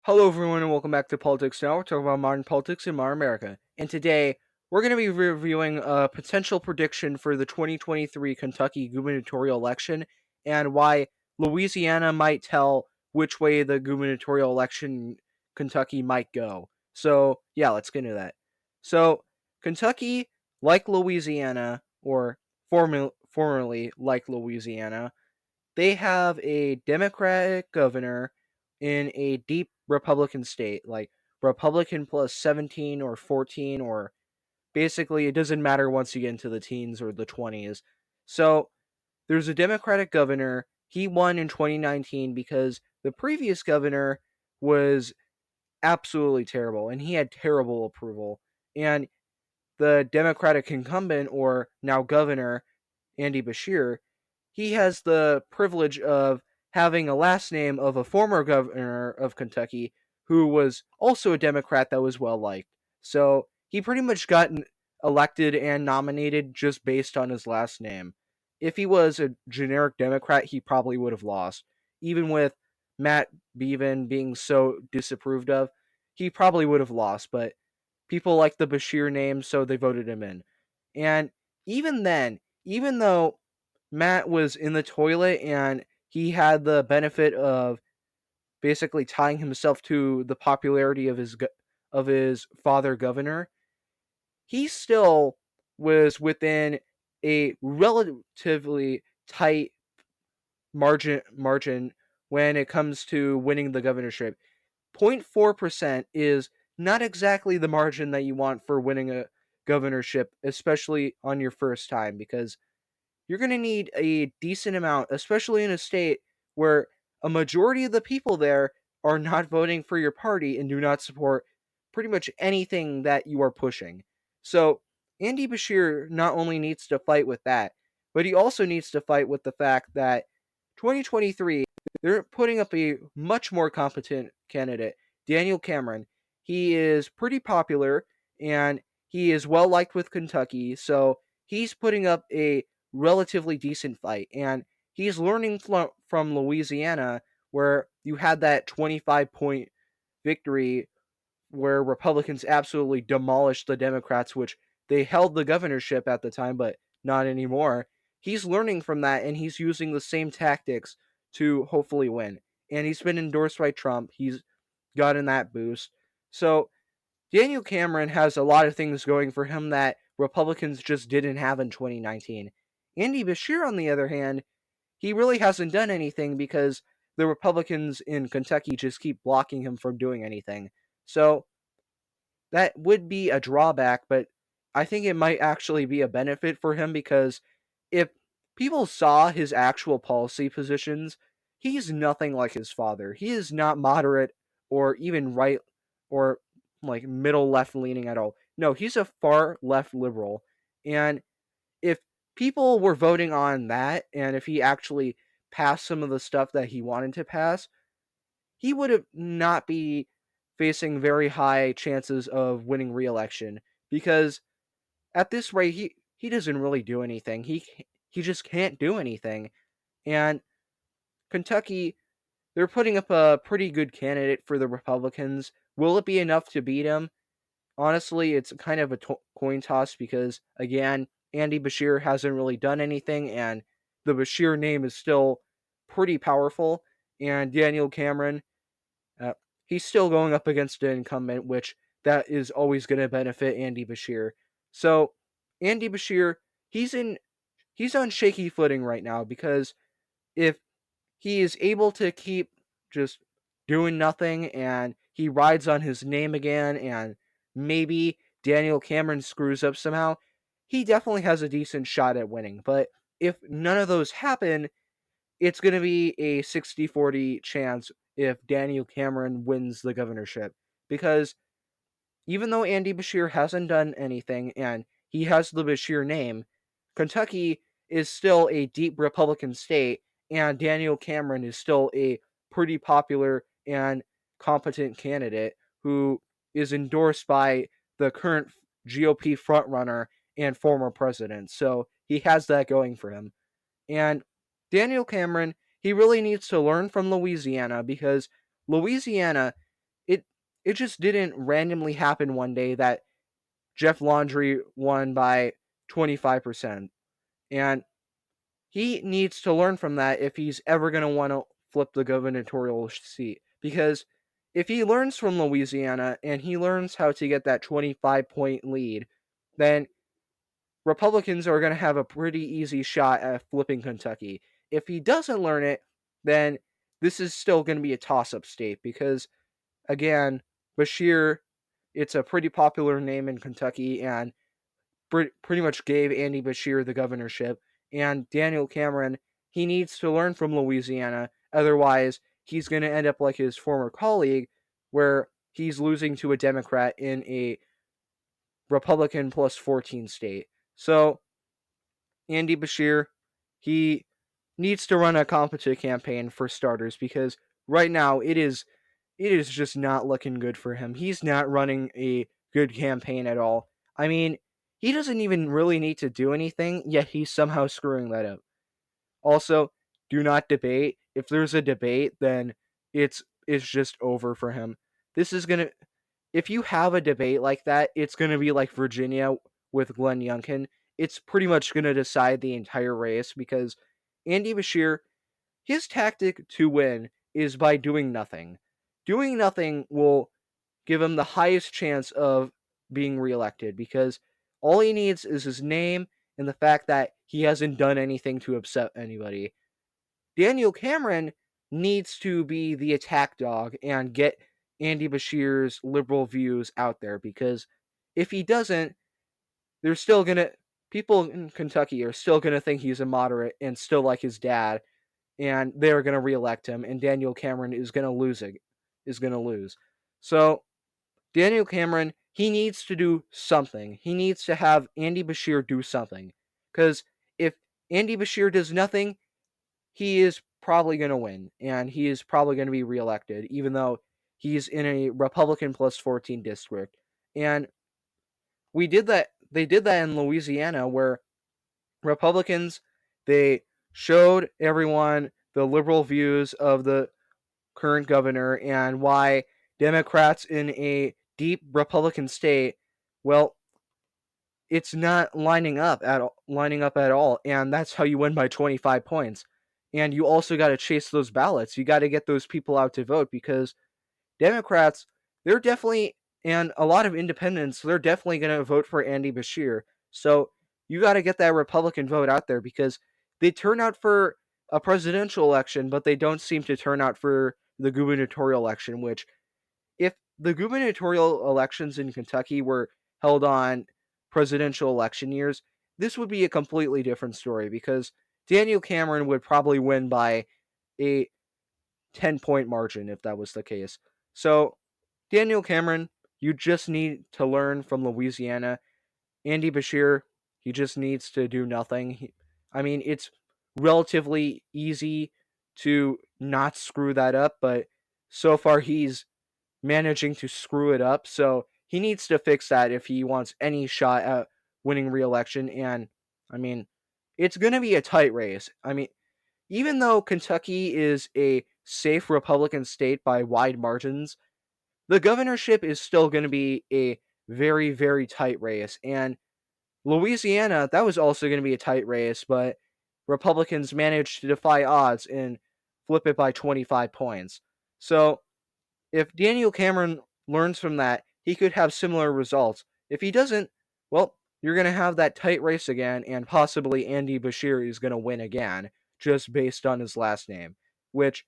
Hello, everyone, and welcome back to Politics Now. We're talking about modern politics in modern America. And today, we're going to be reviewing a potential prediction for the 2023 Kentucky gubernatorial election and why Louisiana might tell which way the gubernatorial election in Kentucky might go. So, yeah, let's get into that. So, Kentucky, like Louisiana, or formerly like Louisiana, they have a Democratic governor in a deep Republican state, like Republican plus 17 or 14, or basically it doesn't matter once you get into the teens or the 20s. So there's a Democratic governor. He won in 2019 because the previous governor was absolutely terrible and he had terrible approval. And the Democratic incumbent, or now governor, Andy Beshear, he has the privilege of having a last name of a former governor of Kentucky who was also a Democrat that was well liked. So he pretty much got elected and nominated just based on his last name. If he was a generic Democrat, he probably would have lost. Even with Matt Beaven being so disapproved of, he probably would have lost, but people like the Bashir name, so they voted him in. And even then, even though Matt was in the toilet and he had the benefit of basically tying himself to the popularity of his father governor, he still was within a relatively tight margin when it comes to winning the governorship. 0.4% is not exactly the margin that you want for winning a governorship, especially on your first time, because you're going to need a decent amount, especially in a state where a majority of the people there are not voting for your party and do not support pretty much anything that you are pushing. So, Andy Bashir not only needs to fight with that, but he also needs to fight with the fact that 2023, they're putting up a much more competent candidate, Daniel Cameron. He is pretty popular and he is well liked with Kentucky, so he's putting up a relatively decent fight. And he's learning from Louisiana, where you had that 25-point victory where Republicans absolutely demolished the Democrats, which they held the governorship at the time, but not anymore. He's learning from that and he's using the same tactics to hopefully win. And he's been endorsed by Trump. He's gotten that boost. So Daniel Cameron has a lot of things going for him that Republicans just didn't have in 2019. Andy Bashir, on the other hand, he really hasn't done anything because the Republicans in Kentucky just keep blocking him from doing anything. So that would be a drawback, but I think it might actually be a benefit for him because if people saw his actual policy positions, he's nothing like his father. He is not moderate or even right or like middle left leaning at all. No, he's a far left liberal. And if people were voting on that and if he actually passed some of the stuff that he wanted to pass, he would have not be facing very high chances of winning re-election because at this rate he doesn't really do anything. He just can't do anything. And Kentucky, they're putting up a pretty good candidate for the Republicans. Will it be enough to beat him? Honestly, it's kind of a coin toss because again, Andy Bashir hasn't really done anything and the Bashir name is still pretty powerful, and Daniel Cameron, uh, he's still going up against an incumbent, which that is always going to benefit Andy Bashir. So Andy Bashir, he's in he's on shaky footing right now because if he is able to keep just doing nothing and he rides on his name again and maybe Daniel Cameron screws up somehow, he definitely has a decent shot at winning. But if none of those happen, it's going to be a 60-40 chance if Daniel Cameron wins the governorship. Because even though Andy Bashir hasn't done anything and he has the Bashir name, Kentucky is still a deep Republican state, and Daniel Cameron is still a pretty popular and competent candidate who is endorsed by the current GOP frontrunner and former president. So he has that going for him. And Daniel Cameron, he really needs to learn from Louisiana because Louisiana, it just didn't randomly happen one day that Jeff Laundrie won by 25%. And he needs to learn from that if he's ever going to want to flip the gubernatorial seat. Because if he learns from Louisiana and he learns how to get that 25-point lead, then Republicans are going to have a pretty easy shot at flipping Kentucky. If he doesn't learn it, then this is still going to be a toss-up state because, again, Beshear, it's a pretty popular name in Kentucky, and pretty much gave Andy Beshear the governorship. And Daniel Cameron, he needs to learn from Louisiana. Otherwise, he's going to end up like his former colleague, where he's losing to a Democrat in a Republican plus 14 state. So, Andy Beshear, he needs to run a competent campaign for starters because right now it is just not looking good for him. He's not running a good campaign at all. I mean, he doesn't even really need to do anything, yet he's somehow screwing that up. Also, do not debate. If there's a debate, then it's just over for him. This is gonna If you have a debate like that, it's gonna be like Virginia with Glenn Youngkin. It's pretty much gonna decide the entire race because Andy Beshear, his tactic to win is by doing nothing. Doing nothing will give him the highest chance of being reelected because all he needs is his name and the fact that he hasn't done anything to upset anybody. Daniel Cameron needs to be the attack dog and get Andy Beshear's liberal views out there because if he doesn't, they're still gonna people in Kentucky are still gonna think he's a moderate and still like his dad, and they're gonna reelect him, and Daniel Cameron is gonna lose. So Daniel Cameron, he needs to do something. He needs to have Andy Beshear do something. Because if Andy Beshear does nothing, he is probably going to win. And he is probably going to be reelected, even though he's in a Republican plus 14 district. And they did that in Louisiana where Republicans, they showed everyone the liberal views of the current governor and why Democrats in a deep Republican state, well, it's not lining up at all, and that's how you win by 25 points. And you also got to chase those ballots. You got to get those people out to vote because Democrats, they're definitely, and a lot of independents, they're definitely going to vote for Andy Beshear. So you got to get that Republican vote out there because they turn out for a presidential election, but they don't seem to turn out for the gubernatorial election, which, if the gubernatorial elections in Kentucky were held on presidential election years, this would be a completely different story because Daniel Cameron would probably win by a 10-point margin if that was the case. So, Daniel Cameron, you just need to learn from Louisiana. Andy Beshear, he just needs to do nothing. I mean, it's relatively easy to not screw that up, but so far he's managing to screw it up. So he needs to fix that if he wants any shot at winning re-election. And I mean, it's going to be a tight race. I mean, even though Kentucky is a safe Republican state by wide margins, the governorship is still going to be a very, very tight race. And Louisiana, that was also going to be a tight race, but Republicans managed to defy odds and flip it by 25 points. So if Daniel Cameron learns from that, he could have similar results. If he doesn't, well, you're going to have that tight race again, and possibly Andy Beshear is going to win again, just based on his last name. Which,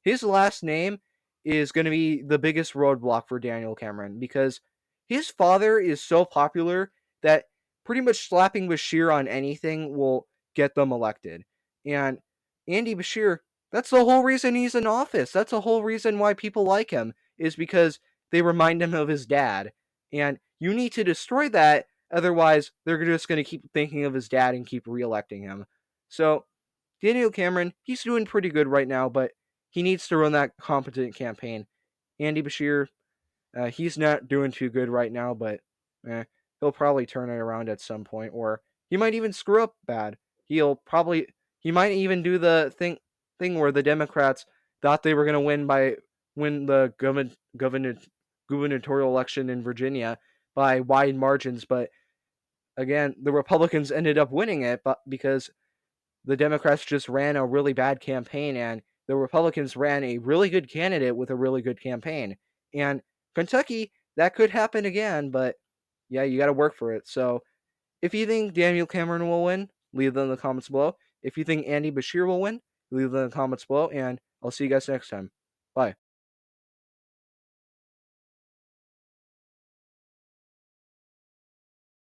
his last name is going to be the biggest roadblock for Daniel Cameron, because his father is so popular that pretty much slapping Beshear on anything will get them elected. And Andy Beshear, that's the whole reason he's in office. That's the whole reason why people like him, is because they remind him of his dad. And you need to destroy that, otherwise they're just going to keep thinking of his dad and keep reelecting him. So, Daniel Cameron, he's doing pretty good right now, but he needs to run that competent campaign. Andy Beshear, he's not doing too good right now, but eh, he'll probably turn it around at some point, or he might even screw up bad. He might even do the thing where the Democrats thought they were going to win the gubernatorial election in Virginia by wide margins, but again, the Republicans ended up winning it, but because the Democrats just ran a really bad campaign and the Republicans ran a really good candidate with a really good campaign. And Kentucky, that could happen again, but yeah, you got to work for it. So if you think Daniel Cameron will win, leave them in the comments below. If you think Andy Bashir will win, leave them in the comments below. And I'll see you guys next time. Bye.